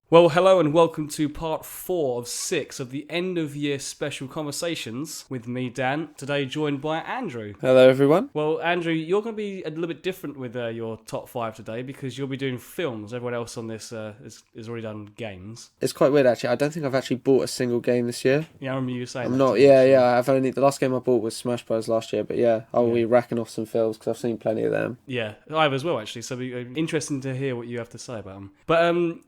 Well, hello and welcome to part 4 of 6 of the end of year special conversations with me, Dan, today joined by Andrew. Hello, everyone. Well, Andrew, you're going to be a little bit different with your top 5 today because you'll be doing films. Everyone else on this has already done games. It's quite weird, actually. I don't think I've actually bought a single game this year. Yeah, I remember you saying I'm that. not, to me, yeah, so. yeah. The last game I bought was Smash Bros. Last year, but yeah, I'll be racking off some films because I've seen plenty of them. Yeah, I have as well, actually, so it'll be interesting to hear what you have to say about them. But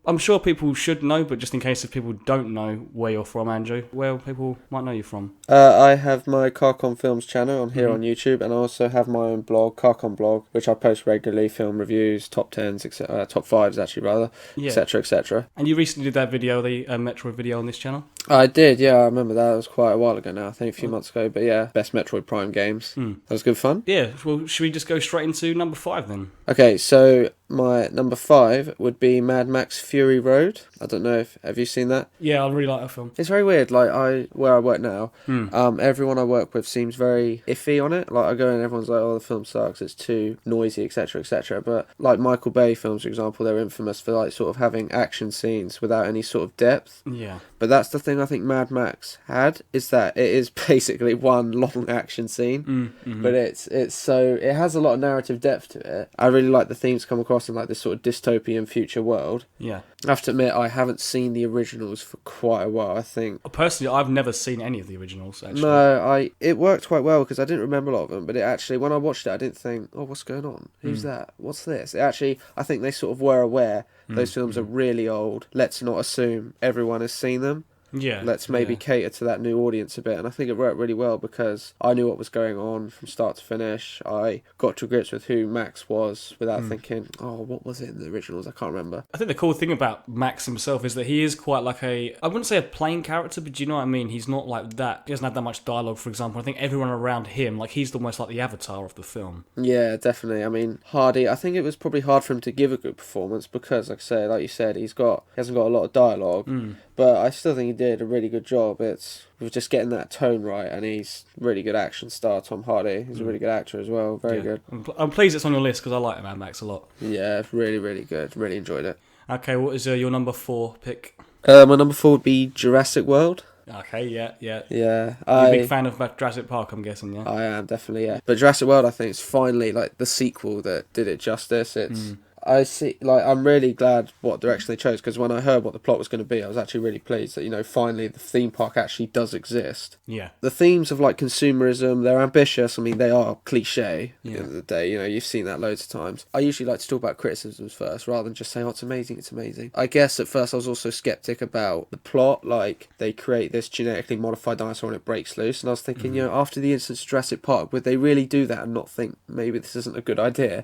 I'm sure people should know, but just in case if people don't know where you're from, Andrew, where people might know you from. I have my CarrCom Films channel on here on YouTube, and I also have my own blog, CarrCom blog, which I post regularly, film reviews, top 10s, top 5s actually, rather, etc, etc. And you recently did that video, the Metroid video on this channel? I did, yeah, I remember that. It was quite a while ago now, I think a few months ago, but yeah, best Metroid Prime games. That was good fun. Yeah, well, should we just go straight into number 5 then? Okay, so my number 5 would be Mad Max Fury Road. I don't know have you seen that? Yeah, I really like that film. It's very weird. Like where I work now, everyone I work with seems very iffy on it. Like I go in, everyone's like, "Oh, the film sucks. It's too noisy, etc., etc." But like Michael Bay films, for example, they're infamous for like sort of having action scenes without any sort of depth. Yeah. But that's the thing I think Mad Max had, is that it is basically one long action scene. But it has a lot of narrative depth to it. I really like the themes come across in like this sort of dystopian future world. Yeah. I have to admit, I haven't seen the originals for quite a while, I think. Personally, I've never seen any of the originals, actually. No, it worked quite well because I didn't remember a lot of them, but it actually, when I watched it, I didn't think, oh, what's going on? Who's that? What's this? It actually, I think they sort of were aware those films are really old. Let's not assume everyone has seen them. Yeah. Let's maybe cater to that new audience a bit. And I think it worked really well because I knew what was going on from start to finish. I got to grips with who Max was without thinking, oh, what was it in the originals? I can't remember. I think the cool thing about Max himself is that he is quite like I wouldn't say a plain character, but do you know what I mean? He's not like that. He doesn't have that much dialogue, for example. I think everyone around him, like he's almost like the avatar of the film. Yeah, definitely. I mean, Hardy, I think it was probably hard for him to give a good performance because, like you said, he hasn't got a lot of dialogue. But I still think he did a really good job. It's just getting that tone right, and he's really good action star, Tom Hardy. He's a really good actor as well. Very good. I'm pleased it's on your list because I like Mad Max a lot. Yeah, really, really good. Really enjoyed it. Okay, what is your number 4 pick? My number 4 would be Jurassic World. Okay, yeah. Yeah. You're a big fan of Jurassic Park, I'm guessing, yeah? I am, definitely, yeah. But Jurassic World, I think, is finally like the sequel that did it justice. It's... I'm really glad what direction they chose, because when I heard what the plot was going to be, I was actually really pleased that, finally the theme park actually does exist. Yeah. The themes of like consumerism, they're ambitious. I mean, they are cliche at the end of the day. You've seen that loads of times. I usually like to talk about criticisms first rather than just saying, oh, it's amazing, it's amazing. I guess at first I was also skeptic about the plot. Like, they create this genetically modified dinosaur and it breaks loose. And I was thinking, after the instance of Jurassic Park, would they really do that and not think maybe this isn't a good idea?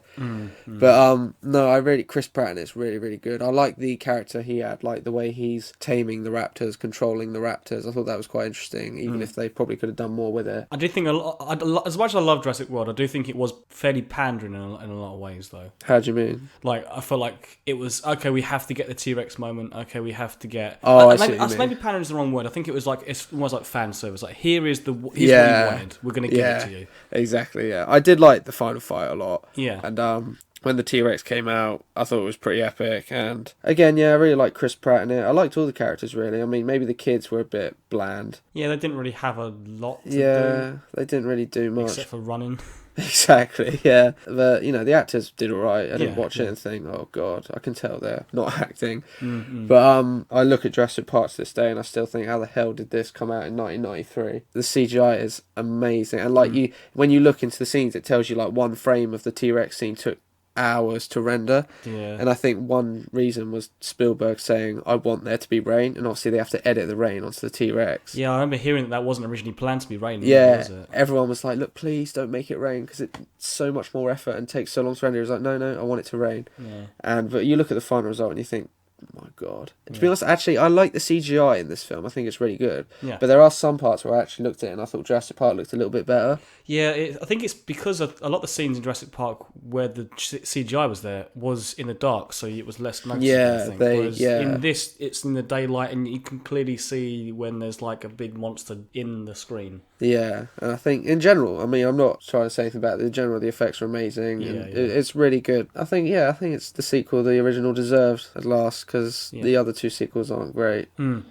But no, Chris Pratt in it's really, really good. I like the character he had, like the way he's taming the raptors, controlling the raptors. I thought that was quite interesting, even if they probably could have done more with it. I do think, as much as I love Jurassic World, I do think it was fairly pandering in a lot of ways, though. How do you mean? Like, I felt like it was, okay, we have to get the T-Rex moment, okay, we have to get... Oh, I see what you mean. Maybe pandering is the wrong word. I think it was like, it's almost like fan service. Like, here's what you wanted. We're going to give it to you. Exactly, yeah. I did like the final fight a lot. Yeah. And, when the T-Rex came out, I thought it was pretty epic. And again, I really like Chris Pratt in it. I liked all the characters, really. I mean, maybe the kids were a bit bland. Yeah, they didn't really have a lot to do. Yeah, they didn't really do much. Except for running. Exactly, yeah. But, the actors did alright. I didn't watch it and think, oh, God, I can tell they're not acting. But I look at Jurassic Park to this day and I still think, how the hell did this come out in 1993? The CGI is amazing. And, when you look into the scenes, it tells you, one frame of the T-Rex scene took hours to render. Yeah. And I think one reason was Spielberg saying, I want there to be rain, and obviously they have to edit the rain onto the T-Rex. Yeah, I remember hearing that wasn't originally planned to be rain. Yeah, was it? Everyone was like, look, please don't make it rain, because it's so much more effort and takes so long to render. He was like, no, I want it to rain. Yeah. But you look at the final result and you think, oh my God. To be honest, actually, I like the CGI in this film. I think it's really good. Yeah. But there are some parts where I actually looked at it and I thought Jurassic Park looked a little bit better. Yeah, I think it's because a lot of the scenes in Jurassic Park where the CGI was there was in the dark, so it was less noticeable. Yeah, I think. Whereas in this, it's in the daylight, and you can clearly see when there's like a big monster in the screen. Yeah, and I think in general, I mean, I'm not trying to say anything about it. In general, the effects are amazing. It's really good. I think it's the sequel the original deserved at last, because Yeah. the other two sequels aren't great.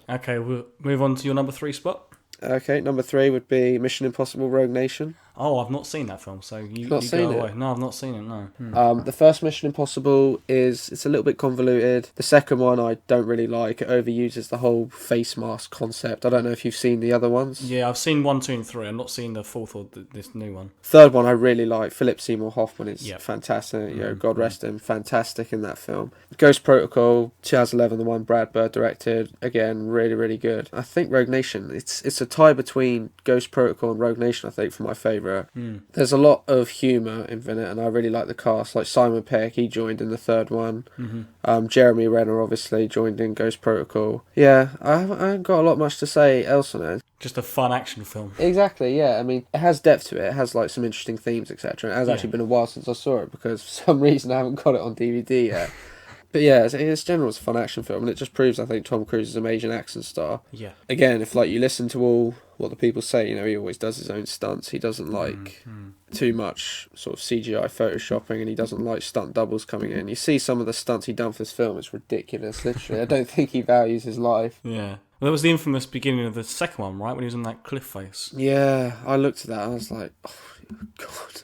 Okay, we'll move on to your number 3 spot. Okay, number 3 would be Mission Impossible Rogue Nation. Oh, I've not seen that film, so you Not go seen it? away. No, I've not seen it, no. The first Mission Impossible it's a little bit convoluted. The second one I don't really like. It overuses the whole face mask concept. I don't know if you've seen the other ones. Yeah, I've seen 1, 2, and 3. I've not seen the fourth or this new one. Third one I really like. Philip Seymour Hoffman is Yep. fantastic. God rest him. Fantastic in that film. Ghost Protocol, 2011, the one Brad Bird directed. Again, really, really good. I think Rogue Nation, it's a tie between Ghost Protocol and Rogue Nation, I think, for my favourite. There's a lot of humour in it, and I really like the cast. Like Simon Pegg, he joined in the third one. Jeremy Renner obviously joined in Ghost Protocol. Yeah, I haven't got a lot much to say else on it. Just a fun action film. Exactly, yeah. I mean, it has depth to it. It has like some interesting themes, etc. It has actually been a while since I saw it because for some reason I haven't got it on DVD yet. But yeah, it's general, it's a fun action film, and it just proves, I think, Tom Cruise is an amazing action star. Yeah. Again, if like you listen to all what the people say, he always does his own stunts. He doesn't like too much sort of CGI photoshopping, and he doesn't like stunt doubles coming in. You see some of the stunts he'd done for this film, it's ridiculous, literally. I don't think he values his life. Yeah. Well, that was the infamous beginning of the second one, right? When he was on that cliff face. Yeah, I looked at that and I was like, oh, God.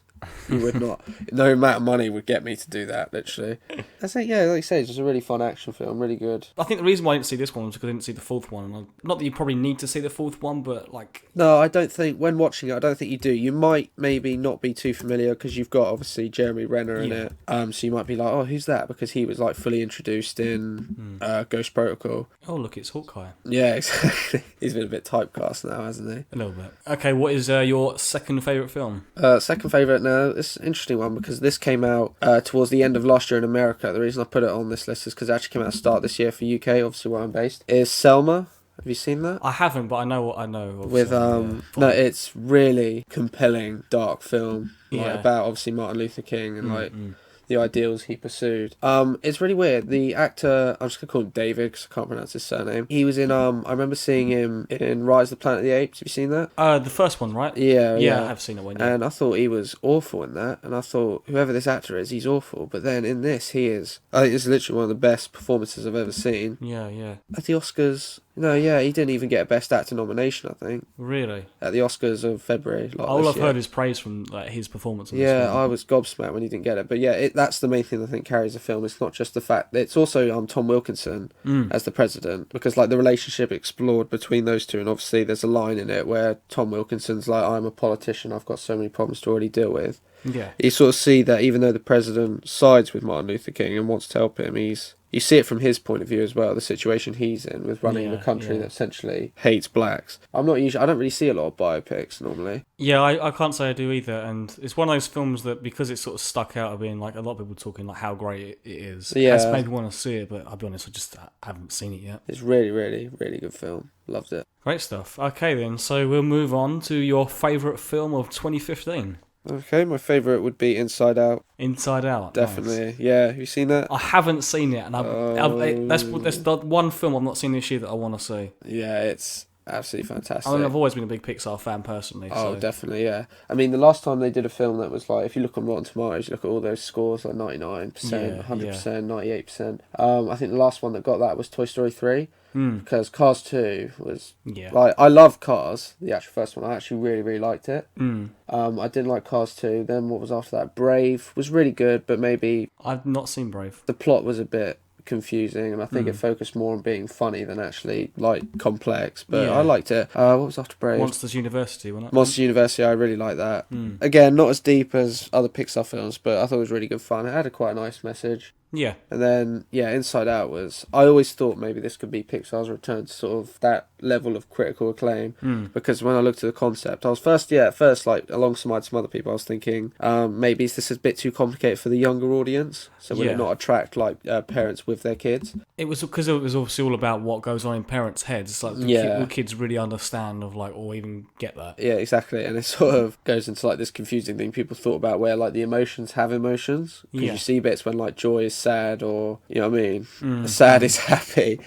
He would not. No amount of money would get me to do that, literally. I think, yeah, like you say, it's just a really fun action film, really good. I think the reason why I didn't see this one was because I didn't see the fourth one. And not that you probably need to see the fourth one, but like... No, I don't think, when watching it, I don't think you do. You might maybe not be too familiar because you've got, obviously, Jeremy Renner in it. So you might be like, oh, who's that? Because he was, like, fully introduced in Ghost Protocol. Oh, look, it's Hawkeye. Yeah, exactly. He's been a bit typecast now, hasn't he? A little bit. Okay, what is your second favourite film? Second favourite now, it's an interesting one because this came out towards the end of last year in America. The reason I put it on this list is because it actually came out at the start this year for UK, obviously where I'm based, is Selma. Have you seen that? I haven't, but I know what I know. With no, it's really compelling, dark film about obviously Martin Luther King and the ideals he pursued. It's really weird. The actor, I'm just gonna call him David because I can't pronounce his surname. He was in I remember seeing him in Rise of the Planet of the Apes. Have you seen that? The first one, right? Yeah, I have seen it one. And I thought he was awful in that, and I thought whoever this actor is, he's awful. But then in this, he is. I think it's literally one of the best performances I've ever seen. Yeah. At the Oscars. No, yeah, he didn't even get a Best Actor nomination, I think. Really? At the Oscars of February. All I've heard is praise from his performance. Yeah, I was gobsmacked when he didn't get it. But yeah, that's the main thing I think carries the film. It's not just the fact that it's also Tom Wilkinson as the president, because like the relationship explored between those two, and obviously there's a line in it where Tom Wilkinson's like, I'm a politician, I've got so many problems to already deal with. Yeah. You sort of see that even though the president sides with Martin Luther King and wants to help him, you see it from his point of view as well, the situation he's in with running a country that essentially hates blacks. I don't really see a lot of biopics normally. Yeah, I can't say I do either, and it's one of those films that, because it's sort of stuck out of being like a lot of people talking like how great it is, has made me want to see it, but I'll be honest, I just haven't seen it yet. It's really, really, really good film. Loved it. Great stuff. Okay then, so we'll move on to your favourite film of 2015. Okay, my favourite would be Inside Out. Inside Out, definitely. Nice. Yeah, have you seen that? I haven't seen it, and that's the one film I've not seen this year that I want to see. Yeah, it's absolutely fantastic. I mean, I've always been a big Pixar fan personally. Oh, so. definitely, yeah. I mean, the last time they did a film that was like, if you look on Rotten Tomatoes, you look at all those scores, like 99%, 100%, 98%. I think the last one that got that was Toy Story 3. Because Cars 2 was like, I love Cars, the actual first one. I actually really, really liked it. I didn't like Cars 2. Then what was after that? Brave was really good, but maybe I've not seen Brave. The plot was a bit confusing, and I think it focused more on being funny than actually like complex. But I liked it. What was after Brave? Monsters University, wasn't it? Monsters University. I really liked that. Again, not as deep as other Pixar films, but I thought it was really good fun. It had quite a nice message. Yeah. And then, Inside Out was... I always thought maybe this could be Pixar's return to sort of that level of critical acclaim. Because when I looked at the concept, I was at first, like, alongside some other people, I was thinking, maybe is this a bit too complicated for the younger audience? So will it not attract, like, parents with their kids? It was because it was obviously all about what goes on in parents' heads. It's like, will kids really understand of, like, or even get that? Yeah, exactly. And it sort of goes into, like, this confusing thing people thought about where, like, the emotions have emotions. Because you see bits when, like, Joy is sad, or you know what I mean, sad is happy.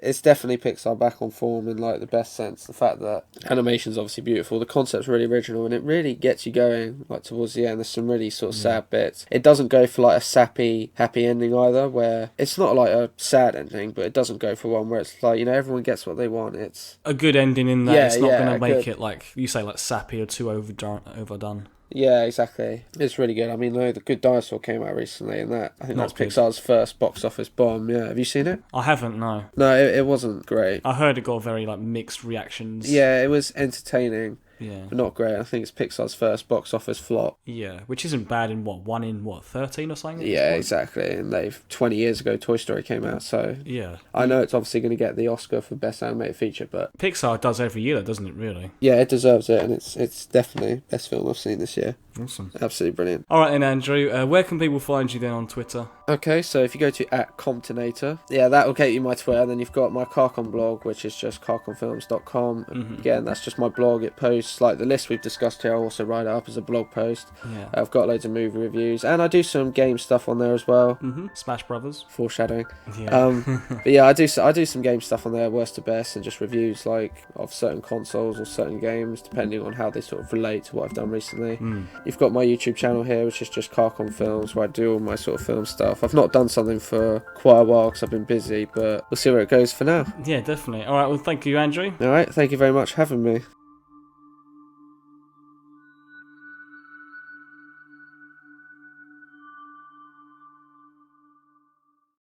It's definitely Pixar back on form in like the best sense. The fact that animation's obviously beautiful, the concept's really original, and it really gets you going like towards the end. There's some really sort of sad bits. It doesn't go for like a sappy happy ending either, where it's not like a sad ending, but it doesn't go for one where it's like, you know, everyone gets what they want. It's a good ending in that it's not going to make it like you say, like sappy or too overdone. Yeah, exactly. It's really good. I mean, The Good Dinosaur came out recently, and I think Not that's good. Pixar's first box office bomb. Yeah, have you seen it? I haven't, no. No, it wasn't great. I heard it got very like mixed reactions. Yeah, it was entertaining, Yeah. but not great. I think it's Pixar's first box office flop. Yeah, which isn't bad in 13 or something? at this Yeah, point? exactly. And 20 years ago, Toy Story came out, so Yeah. I know it's obviously going to get the Oscar for Best Animated Feature, but Pixar does every year, doesn't it, really? yeah, it deserves it, and it's definitely best film I've seen this year. Awesome. Absolutely brilliant. All right then, Andrew. Where can people find you then on Twitter? Okay, so if you go to @Comptonator, yeah, that will get you my Twitter. Then you've got my CarrCom blog, which is just carcomfilms.com. Again, that's just my blog. It posts like the list we've discussed here. I also write it up as a blog post. Yeah. I've got loads of movie reviews, and I do some game stuff on there as well. Smash Brothers. Foreshadowing. Yeah. But yeah, I do some game stuff on there, worst to best, and just reviews like of certain consoles or certain games, depending on how they sort of relate to what I've done recently. You've got my YouTube channel here, which is just CarrCom Films, where I do all my sort of film stuff. I've not done something for quite a while because I've been busy, but we'll see where it goes for now. Yeah, definitely. All right. Well, thank you, Andrew. All right, thank you very much for having me.